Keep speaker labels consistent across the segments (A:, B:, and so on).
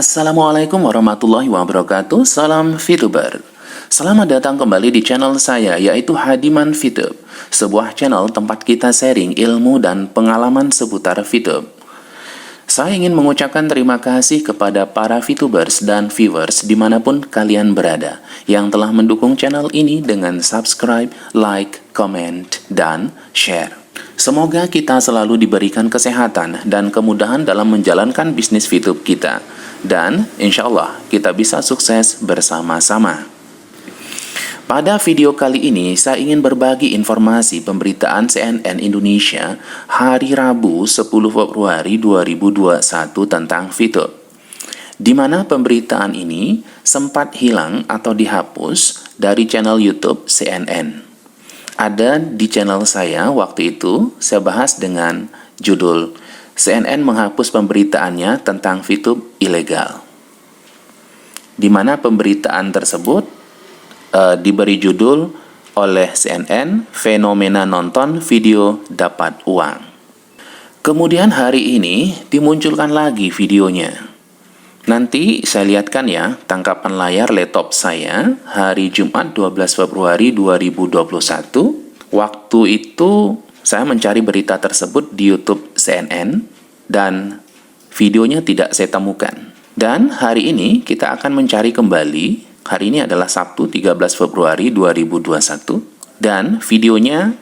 A: Assalamualaikum warahmatullahi wabarakatuh. Salam VTuber. Selamat datang kembali di channel saya, yaitu Hadiman VTube, sebuah channel tempat kita sharing ilmu dan pengalaman seputar VTube. Saya ingin mengucapkan terima kasih kepada para VTubers dan viewers dimanapun kalian berada yang telah mendukung channel ini dengan subscribe, like, comment, dan share. Semoga kita selalu diberikan kesehatan dan kemudahan dalam menjalankan bisnis VTube kita. Dan insya Allah kita bisa sukses bersama-sama. Pada video kali ini saya ingin berbagi informasi pemberitaan CNN Indonesia hari Rabu 10 Februari 2021 tentang VTube, di mana pemberitaan ini sempat hilang atau dihapus dari channel YouTube CNN. Ada di channel saya waktu itu, saya bahas dengan judul CNN menghapus pemberitaannya tentang VTube ilegal, di mana pemberitaan tersebut diberi judul oleh CNN, fenomena nonton video dapat uang. Kemudian hari ini dimunculkan lagi videonya. Nanti saya lihatkan ya tangkapan layar laptop saya hari Jumat 12 Februari 2021. Waktu itu saya mencari berita tersebut di YouTube CNN dan videonya tidak saya temukan. Dan hari ini kita akan mencari kembali. Hari ini adalah Sabtu 13 Februari 2021 dan videonya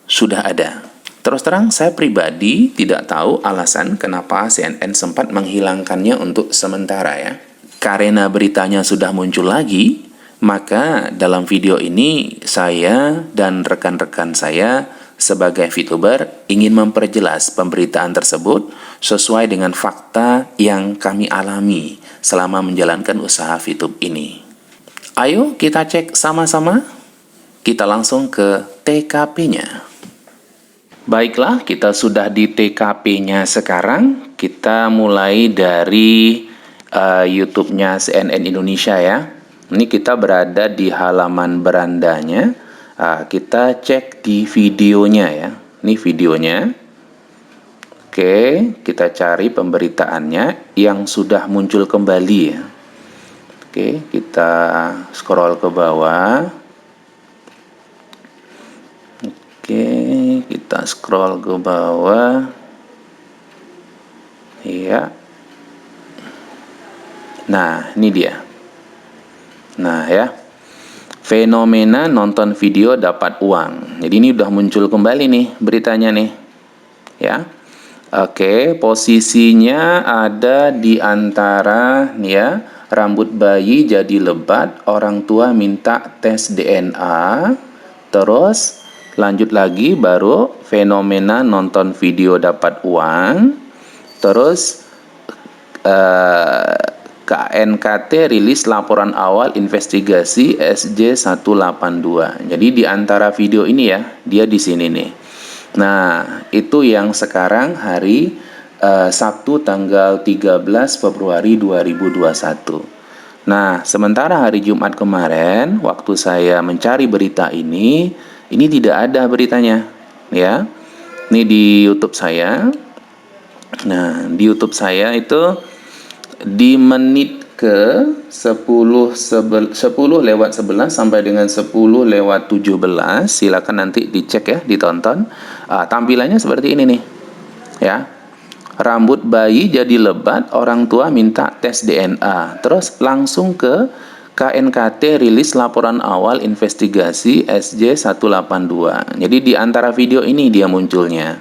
A: sudah ada. Terus terang saya pribadi tidak tahu alasan kenapa CNN sempat menghilangkannya untuk sementara ya. Karena beritanya sudah muncul lagi, maka dalam video ini saya dan rekan-rekan saya sebagai VTuber ingin memperjelas pemberitaan tersebut sesuai dengan fakta yang kami alami selama menjalankan usaha VTube ini. Ayo kita cek sama-sama. Kita langsung ke TKP-nya. Baiklah, kita sudah di TKP-nya sekarang. Kita mulai dari YouTube-nya CNN Indonesia ya. Ini kita berada di halaman berandanya. Kita cek di videonya ya. Ini videonya. Oke, kita cari pemberitaannya yang sudah muncul kembali ya. Oke, kita scroll ke bawah. Oke, kita scroll ke bawah. Iya. Nah, ini dia. Nah, ya. Fenomena nonton video dapat uang. Jadi ini udah muncul kembali nih beritanya nih. Ya. Oke, posisinya ada di antara nih ya, rambut bayi jadi lebat, orang tua minta tes DNA. Terus lanjut lagi baru fenomena nonton video dapat uang. Terus KNKT rilis laporan awal investigasi SJ182. Jadi di antara video ini ya, dia di sini nih. Nah, itu yang sekarang hari Sabtu tanggal 13 Februari 2021. Nah, sementara hari Jumat kemarin waktu saya mencari berita ini tidak ada beritanya ya. Ini di YouTube saya. Nah, di YouTube saya itu di menit ke 10 lewat 11 sampai dengan 10 lewat 17. Silakan nanti dicek ya, ditonton. Tampilannya seperti ini nih. Ya. Rambut bayi jadi lebat, orang tua minta tes DNA. Terus langsung ke KNKT rilis laporan awal investigasi SJ182. Jadi di antara video ini dia munculnya.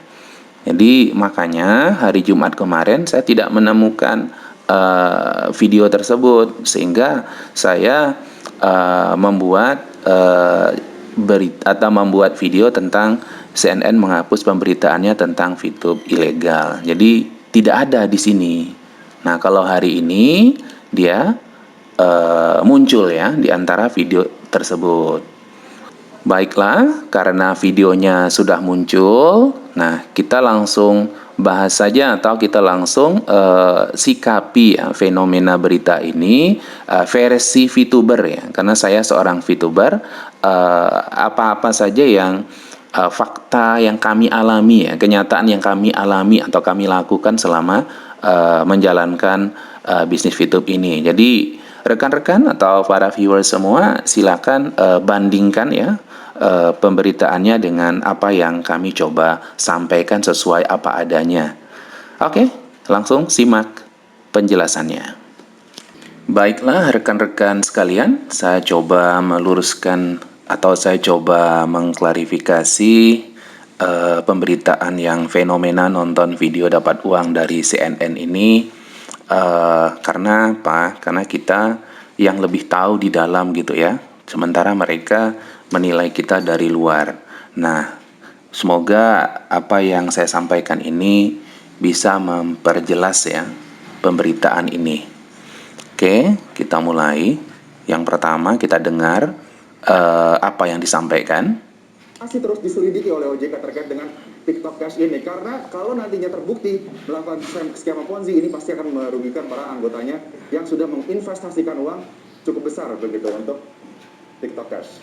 A: Jadi makanya hari Jumat kemarin saya tidak menemukan video tersebut, sehingga saya membuat berita atau membuat video tentang CNN menghapus pemberitaannya tentang VTube ilegal. Jadi tidak ada di sini. Nah, kalau hari ini dia muncul ya di antara video tersebut. Baiklah, karena videonya sudah muncul, nah kita langsung bahas saja atau kita langsung sikapi ya, fenomena berita ini versi VTuber ya. Karena saya seorang VTuber, apa-apa saja yang fakta yang kami alami ya, kenyataan yang kami alami atau kami lakukan selama menjalankan bisnis VTube ini. Jadi rekan-rekan atau para viewer semua silakan bandingkan ya pemberitaannya dengan apa yang kami coba sampaikan sesuai apa adanya. Oke, langsung simak penjelasannya. Baiklah rekan-rekan sekalian, saya coba meluruskan atau saya coba mengklarifikasi pemberitaan yang fenomena nonton video dapat uang dari CNN ini. Karena apa? Karena kita yang lebih tahu di dalam gitu ya. Sementara mereka menilai kita dari luar. Nah, semoga apa yang saya sampaikan ini bisa memperjelas ya pemberitaan ini. Oke, kita mulai. Yang pertama kita dengar apa yang disampaikan.
B: Masih terus diselidiki oleh OJK terkait dengan TikTok Cash ini, karena kalau nantinya terbukti melakukan skema Ponzi ini pasti akan merugikan para anggotanya yang sudah menginvestasikan uang cukup besar begitu untuk TikTok Cash.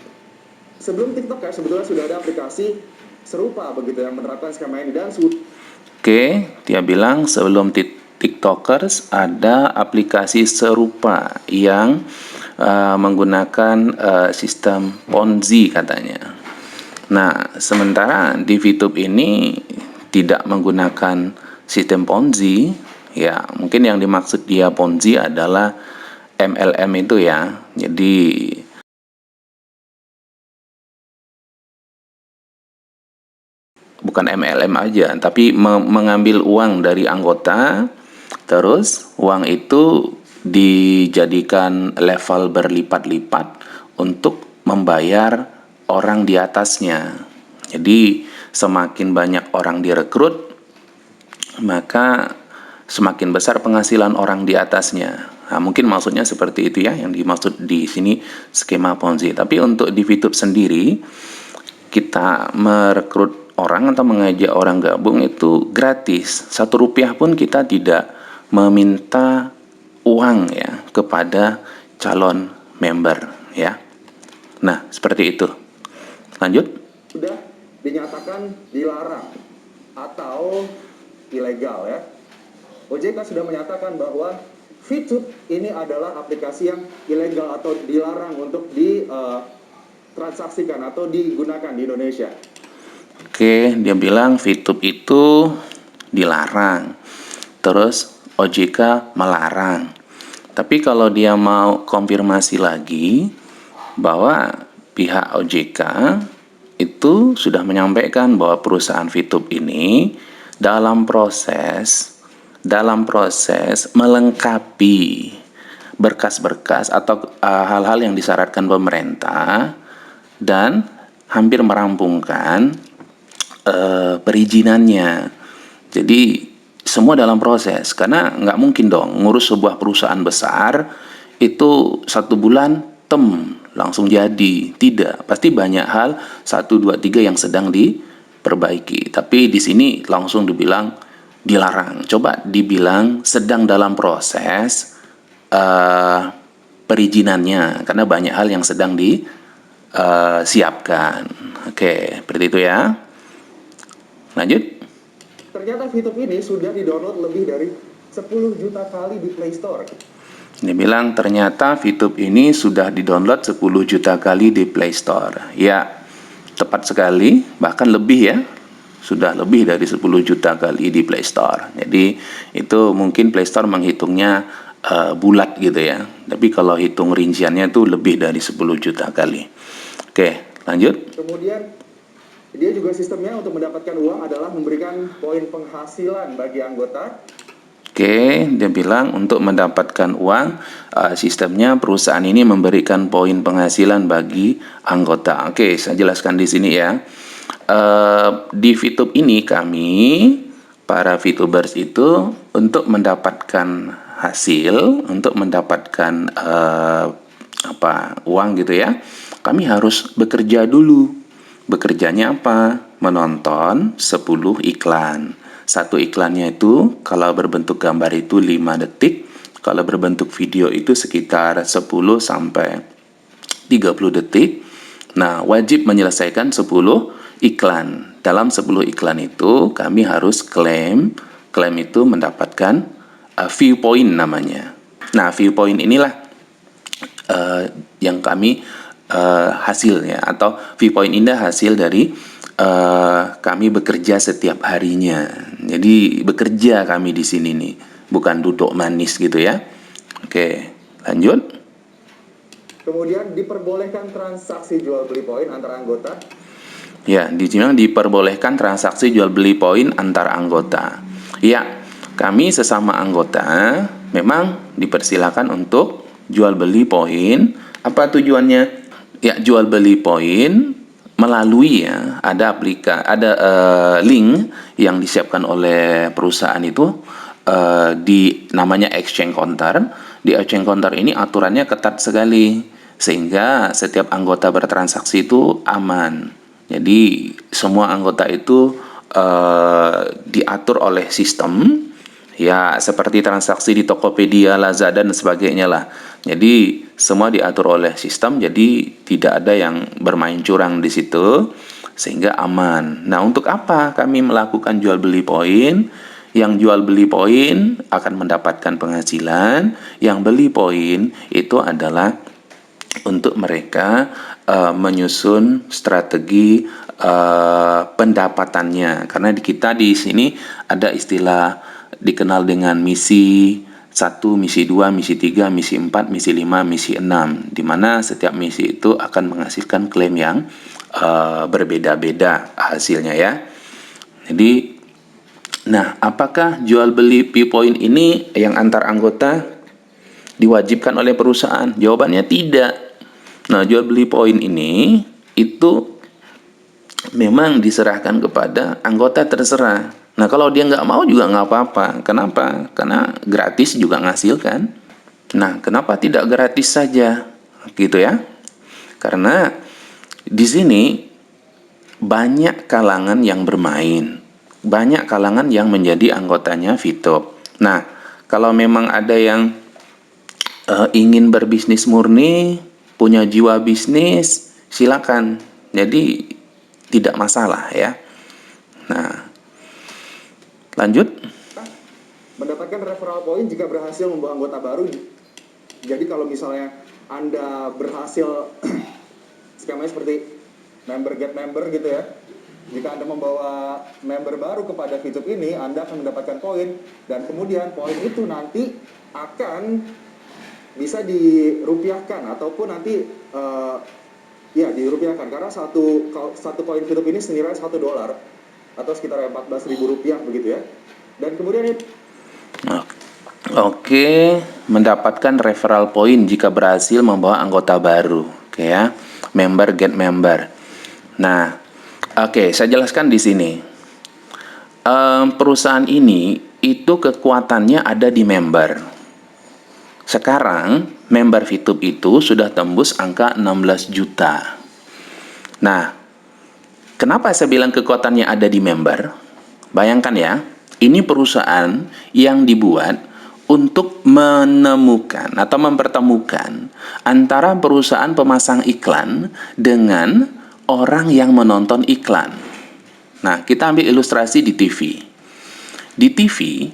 B: Sebelum TikTok Cash sebetulnya sudah ada aplikasi serupa begitu yang menerapkan skema ini dan
A: Oke, dia bilang sebelum TikTokers ada aplikasi serupa yang menggunakan sistem Ponzi katanya. Nah, sementara di VTube ini tidak menggunakan sistem Ponzi, ya mungkin yang dimaksud dia Ponzi adalah MLM itu ya. Jadi bukan MLM aja, tapi mengambil uang dari anggota, terus uang itu dijadikan level berlipat-lipat untuk membayar orang di atasnya. Jadi semakin banyak orang direkrut, maka semakin besar penghasilan orang di atasnya. Nah, mungkin maksudnya seperti itu ya, yang dimaksud di sini skema Ponzi. Tapi untuk di VTube sendiri, kita merekrut orang atau mengajak orang gabung itu gratis. Rp1 pun kita tidak meminta uang ya kepada calon member ya. Nah, seperti itu. Lanjut.
B: sudah dinyatakan dilarang atau ilegal ya. OJK sudah menyatakan bahwa VTube ini adalah aplikasi yang ilegal atau dilarang untuk ditransaksikan atau digunakan di Indonesia.
A: Oke, dia bilang VTube itu dilarang. Terus OJK melarang. Tapi kalau dia mau konfirmasi lagi bahwa pihak OJK itu sudah menyampaikan bahwa perusahaan VTube ini dalam proses melengkapi berkas-berkas atau hal-hal yang disyaratkan pemerintah dan hampir merampungkan perizinannya. Jadi semua dalam proses, karena nggak mungkin dong ngurus sebuah perusahaan besar itu 1 bulan langsung jadi. Tidak, pasti banyak hal 1, 2, 3 yang sedang diperbaiki. Tapi di sini langsung dibilang dilarang. Coba dibilang sedang dalam proses perizinannya, karena banyak hal yang sedang disiapkan. Oke, seperti itu ya. Lanjut.
B: Ternyata VTube ini sudah didownload lebih dari 10 juta kali di Play Store.
A: Dia bilang ternyata VTube ini sudah didownload 10 juta kali di Play Store. Ya, tepat sekali, bahkan lebih ya. Sudah lebih dari 10 juta kali di Play Store. Jadi itu mungkin Play Store menghitungnya bulat gitu ya. Tapi kalau hitung rinciannya itu lebih dari 10 juta kali. Oke, lanjut.
B: Kemudian dia juga sistemnya untuk mendapatkan uang adalah memberikan poin penghasilan bagi anggota.
A: Oke, dia bilang untuk mendapatkan uang, sistemnya perusahaan ini memberikan poin penghasilan bagi anggota. Oke, saya jelaskan di sini ya. Di VTube ini kami, para VTubers itu, untuk mendapatkan hasil, untuk mendapatkan uang gitu ya, kami harus bekerja dulu. Bekerjanya apa? Menonton 10 iklan. Satu iklannya itu kalau berbentuk gambar itu 5 detik, kalau berbentuk video itu sekitar 10 sampai 30 detik. Nah, wajib menyelesaikan 10 iklan. Dalam 10 iklan itu kami harus klaim itu mendapatkan viewpoint namanya. Nah, viewpoint inilah yang kami hasilnya, atau viewpoint ini hasil dari kami bekerja setiap harinya. Jadi bekerja kami di sini nih, bukan duduk manis gitu ya. Oke, lanjut.
B: Kemudian diperbolehkan transaksi jual beli poin antara anggota.
A: Ya, di sini diperbolehkan transaksi jual beli poin antar anggota. Ya, kami sesama anggota memang dipersilakan untuk jual beli poin. Apa tujuannya? Ya, jual beli poin melalui ada link yang disiapkan oleh perusahaan itu di namanya exchange counter. Di exchange counter ini aturannya ketat sekali sehingga setiap anggota bertransaksi itu aman. Jadi semua anggota itu diatur oleh sistem, ya seperti transaksi di Tokopedia, Lazada dan sebagainya lah. Jadi semua diatur oleh sistem, jadi tidak ada yang bermain curang di situ sehingga aman. Nah, untuk apa kami melakukan jual beli poin? Yang jual beli poin akan mendapatkan penghasilan, yang beli poin itu adalah untuk mereka menyusun strategi pendapatannya. Karena kita di sini ada istilah dikenal dengan misi 1, misi 2, misi 3, misi 4, misi 5, misi 6, di mana setiap misi itu akan menghasilkan klaim yang berbeda-beda hasilnya ya. Jadi, nah, apakah jual beli P-point ini yang antar anggota diwajibkan oleh perusahaan? Jawabannya tidak. Nah, jual beli poin ini itu memang diserahkan kepada anggota terserah. Nah, kalau dia nggak mau juga nggak apa-apa. Kenapa? Karena gratis juga ngasilkan. Nah, kenapa tidak gratis saja? Gitu ya. Karena di sini banyak kalangan yang bermain. Banyak kalangan yang menjadi anggotanya Fitop. Nah, kalau memang ada yang ingin berbisnis murni, punya jiwa bisnis, silakan. Jadi tidak masalah ya. Nah, lanjut.
B: Mendapatkan referral point jika berhasil membawa anggota baru. Jadi kalau misalnya Anda berhasil skemanya seperti member get member gitu ya. Jika Anda membawa member baru kepada Fitup ini, Anda akan mendapatkan poin, dan kemudian poin itu nanti akan bisa dirupiahkan ataupun nanti ya dirupiahkan, karena satu koin Fitup ini senilai $1 atau sekitar 14.000 rupiah begitu ya. Dan kemudian
A: Oke, mendapatkan referral point jika berhasil membawa anggota baru. Oke ya, member get member. Nah, oke, saya jelaskan di sini. Perusahaan ini itu kekuatannya ada di member. Sekarang member Fitup itu sudah tembus angka 16 juta. Nah, kenapa saya bilang kekuatannya ada di member? Bayangkan ya, ini perusahaan yang dibuat untuk menemukan atau mempertemukan antara perusahaan pemasang iklan dengan orang yang menonton iklan. Nah, kita ambil ilustrasi di TV. Di TV,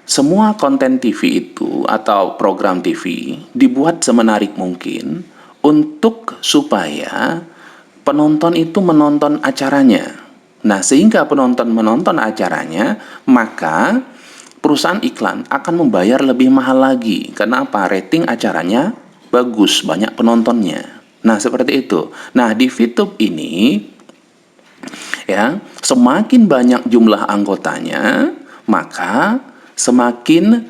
A: semua konten TV itu atau program TV dibuat semenarik mungkin untuk supaya penonton itu menonton acaranya. Nah, sehingga penonton menonton acaranya, maka perusahaan iklan akan membayar lebih mahal lagi. Karena apa? Rating acaranya bagus, banyak penontonnya. Nah, seperti itu. Nah, di Fitup ini ya, semakin banyak jumlah anggotanya, maka semakin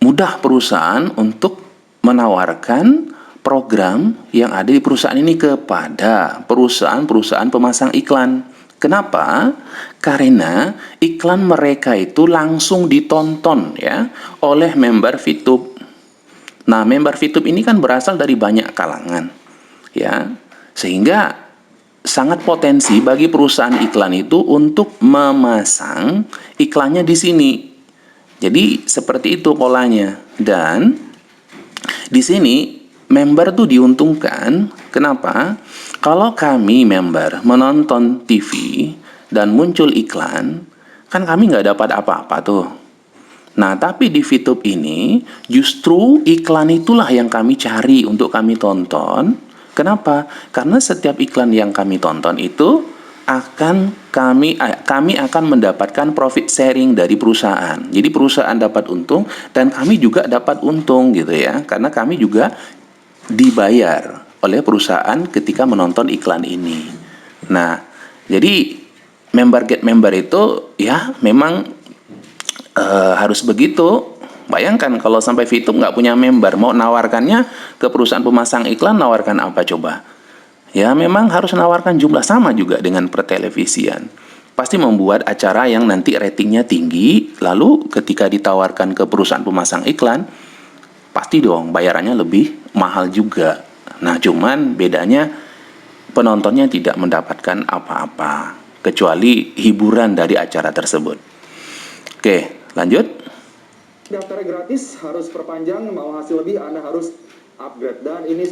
A: mudah perusahaan untuk menawarkan program yang ada di perusahaan ini kepada perusahaan-perusahaan pemasang iklan. Kenapa? Karena iklan mereka itu langsung ditonton ya oleh member Fitup. Nah, member Fitup ini kan berasal dari banyak kalangan ya, sehingga sangat potensi bagi perusahaan iklan itu untuk memasang iklannya di sini. Jadi seperti itu polanya. Dan di sini member tuh diuntungkan. Kenapa? Kalau kami member menonton TV dan muncul iklan, kan kami nggak dapat apa-apa tuh. Nah, tapi di VTube ini justru iklan itulah yang kami cari untuk kami tonton. Kenapa? Karena setiap iklan yang kami tonton itu kami akan mendapatkan profit sharing dari perusahaan. Jadi perusahaan dapat untung dan kami juga dapat untung gitu ya. Karena kami juga dibayar oleh perusahaan ketika menonton iklan ini. Nah, jadi member get member itu ya memang harus begitu. Bayangkan kalau sampai VTube nggak punya member, mau nawarkannya ke perusahaan pemasang iklan, nawarkan apa coba? Ya memang harus nawarkan jumlah sama juga dengan pertelevisian. Pasti membuat acara yang nanti ratingnya tinggi, lalu ketika ditawarkan ke perusahaan pemasang iklan, pasti dong bayarannya lebih mahal juga. Nah cuman bedanya penontonnya tidak mendapatkan apa-apa, kecuali hiburan dari acara tersebut. Oke, lanjut.
B: Daftarnya gratis, harus perpanjang, mau hasil lebih Anda harus upgrade. Dan ini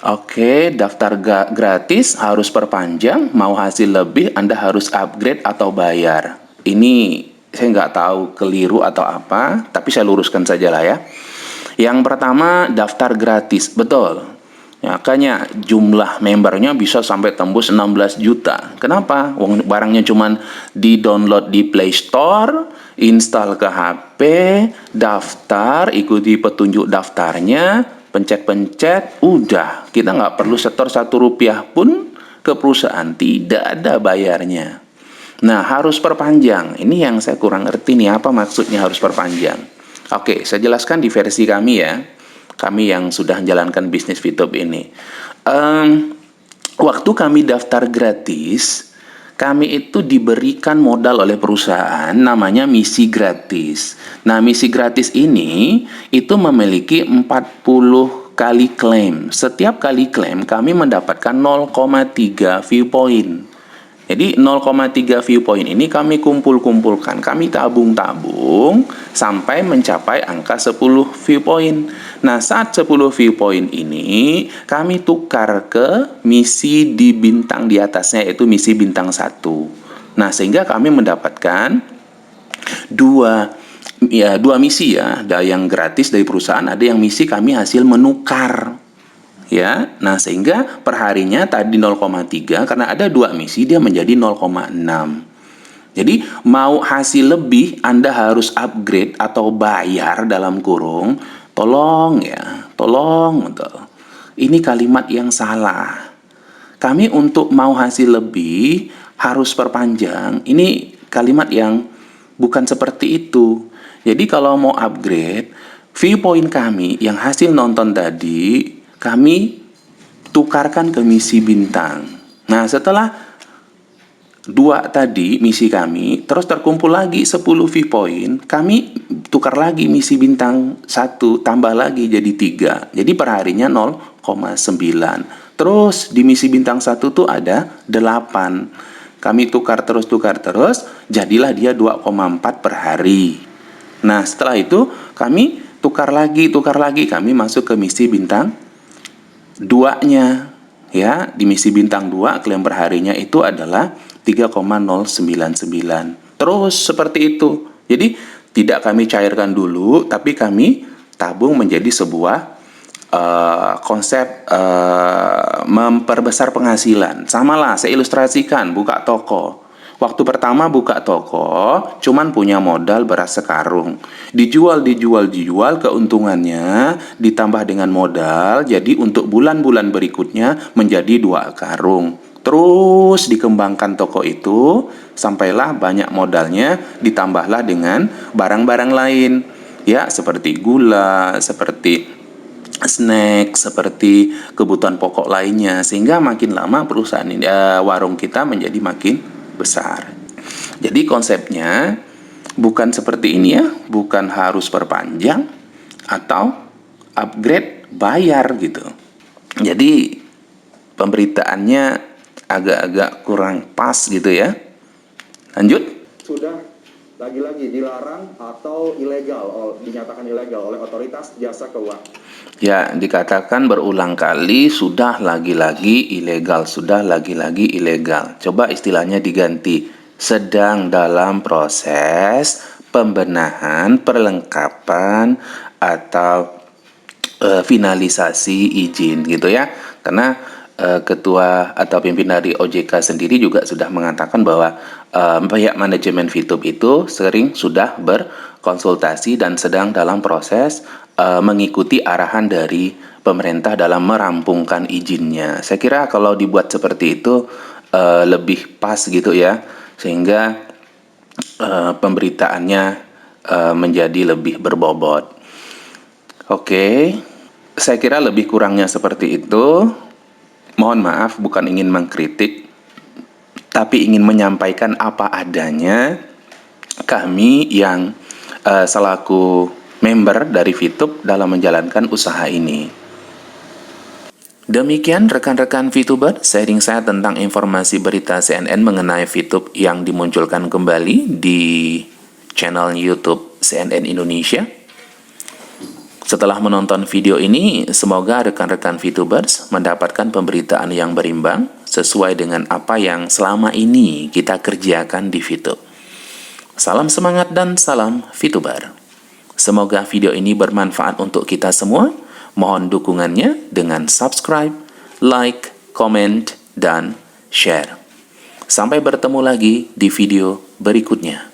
A: Oke, daftar gratis harus perpanjang, mau hasil lebih Anda harus upgrade atau bayar. Ini saya nggak tahu keliru atau apa, tapi saya luruskan saja lah ya. Yang pertama, daftar gratis, betul. Ya, makanya jumlah membernya bisa sampai tembus 16 juta. Kenapa? Barangnya cuman di-download di Play Store, install ke HP, daftar, ikuti petunjuk daftarnya, pencet-pencet, udah. Kita nggak perlu setor 1 rupiah pun ke perusahaan, tidak ada bayarnya. Nah, harus perpanjang. Ini yang saya kurang ngerti nih, apa maksudnya harus perpanjang. Oke, saya jelaskan di versi kami ya. Kami yang sudah menjalankan bisnis VTube ini. Waktu kami daftar gratis, kami itu diberikan modal oleh perusahaan namanya misi gratis. Nah, misi gratis ini itu memiliki 40 kali klaim. Setiap kali klaim kami mendapatkan 0,3 viewpoint. Jadi 0,3 viewpoint ini kami kumpul-kumpulkan, kami tabung-tabung sampai mencapai angka 10 viewpoint. Nah, saat 10 viewpoint ini kami tukar ke misi di bintang di atasnya, yaitu misi bintang 1. Nah, sehingga kami mendapatkan dua misi ya, ada yang gratis dari perusahaan, ada yang misi kami hasil menukar. Ya, nah sehingga perharinya tadi 0,3 karena ada 2 misi dia menjadi 0,6. Jadi mau hasil lebih Anda harus upgrade atau bayar dalam kurung. Tolong ya, tolong betul. Ini kalimat yang salah. Kami untuk mau hasil lebih harus perpanjang. Ini kalimat yang bukan seperti itu. Jadi kalau mau upgrade, viewpoint kami yang hasil nonton tadi kami tukarkan ke misi bintang. Nah, setelah 2 tadi misi kami, terus terkumpul lagi 10 viewpoint, kami tukar lagi misi bintang 1, tambah lagi jadi 3. Jadi perharinya 0,9. Terus di misi bintang 1 tuh ada 8. Kami tukar terus, jadilah dia 2,4 per hari. Nah, setelah itu kami tukar lagi, kami masuk ke misi bintang 2-nya ya. Di misi bintang 2 klaim perharinya itu adalah 3,099. Terus seperti itu. Jadi tidak kami cairkan dulu, tapi kami tabung menjadi sebuah konsep memperbesar penghasilan. Samalah saya ilustrasikan, buka toko. Waktu pertama buka toko, cuman punya modal beras sekarung. Dijual, keuntungannya ditambah dengan modal, jadi untuk bulan-bulan berikutnya menjadi 2 karung. Terus dikembangkan toko itu, sampailah banyak modalnya, ditambahlah dengan barang-barang lain. Ya, seperti gula, seperti snack, seperti kebutuhan pokok lainnya. Sehingga makin lama perusahaan ini, warung kita menjadi makin besar. Jadi konsepnya bukan seperti ini ya, bukan harus perpanjang atau upgrade bayar gitu. Jadi pemberitaannya agak-agak kurang pas gitu ya. Lanjut.
B: sudah lagi-lagi dilarang atau ilegal, dinyatakan ilegal oleh otoritas jasa keuangan.
A: Ya, dikatakan berulang kali sudah lagi-lagi ilegal, Coba istilahnya diganti, sedang dalam proses pembenahan, perlengkapan, atau finalisasi izin gitu ya. Karena ketua atau pimpinan dari OJK sendiri juga sudah mengatakan bahwa pihak manajemen VTube itu sering sudah berkonsultasi dan sedang dalam proses mengikuti arahan dari pemerintah dalam merampungkan izinnya. Saya kira kalau dibuat seperti itu lebih pas gitu ya, sehingga pemberitaannya menjadi lebih berbobot. Oke, saya kira lebih kurangnya seperti itu. Mohon maaf, bukan ingin mengkritik, tapi ingin menyampaikan apa adanya. Kami yang selaku member dari VTube dalam menjalankan usaha ini. Demikian rekan-rekan VTuber, sharing saya tentang informasi berita CNN mengenai VTube yang dimunculkan kembali di channel YouTube CNN Indonesia. Setelah menonton video ini, semoga rekan-rekan VTubers mendapatkan pemberitaan yang berimbang sesuai dengan apa yang selama ini kita kerjakan di VTube. Salam semangat dan salam VTuber. Semoga video ini bermanfaat untuk kita semua. Mohon dukungannya dengan subscribe, like, comment, dan share. Sampai bertemu lagi di video berikutnya.